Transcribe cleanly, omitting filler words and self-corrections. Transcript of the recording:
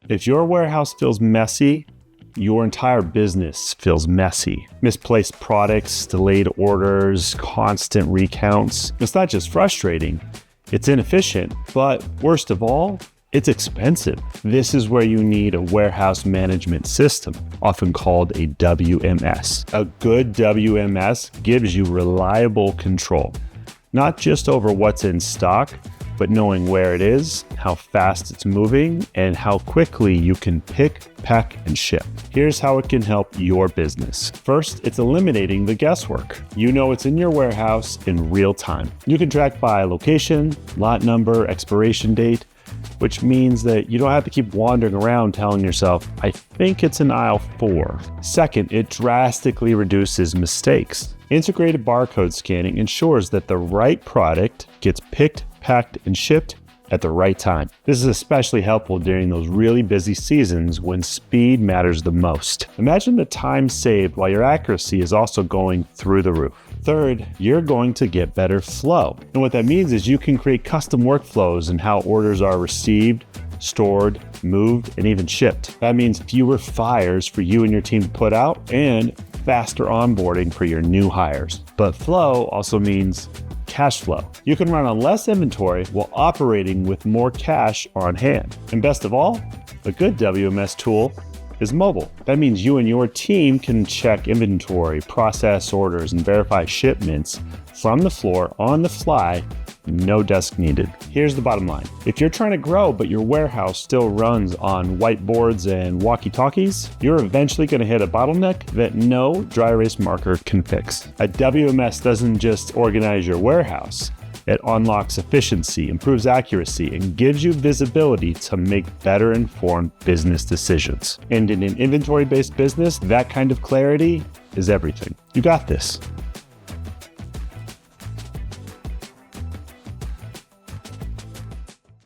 If your warehouse feels messy, your entire business feels messy. Misplaced products, delayed orders, constant recounts. It's not just frustrating, it's inefficient, but worst of all, it's expensive. This is where you need a warehouse management system, often called a WMS. A good WMS gives you reliable control, not just over what's in stock, but knowing where it is, how fast it's moving, and how quickly you can pick, pack, and ship. Here's how it can help your business. First, it's eliminating the guesswork. You know it's in your warehouse in real time. You can track by location, lot number, expiration date, which means that you don't have to keep wandering around telling yourself, I think it's in aisle 4. Second, it drastically reduces mistakes. Integrated barcode scanning ensures that the right product gets picked, packed, and shipped at the right time. This is especially helpful during those really busy seasons when speed matters the most. Imagine the time saved while your accuracy is also going through the roof. Third, you're going to get better flow. And what that means is you can create custom workflows in how orders are received, stored, moved, and even shipped. That means fewer fires for you and your team to put out and faster onboarding for your new hires. But flow also means cash flow. You can run on less inventory while operating with more cash on hand. And best of all, a good WMS tool is mobile. That means you and your team can check inventory, process orders, and verify shipments from the floor on the fly, no desk needed. Here's the bottom line. If you're trying to grow, but your warehouse still runs on whiteboards and walkie-talkies, you're eventually going to hit a bottleneck that no dry erase marker can fix. A WMS doesn't just organize your warehouse. It unlocks efficiency, improves accuracy, and gives you visibility to make better informed business decisions. And in an inventory-based business, that kind of clarity is everything. You got this.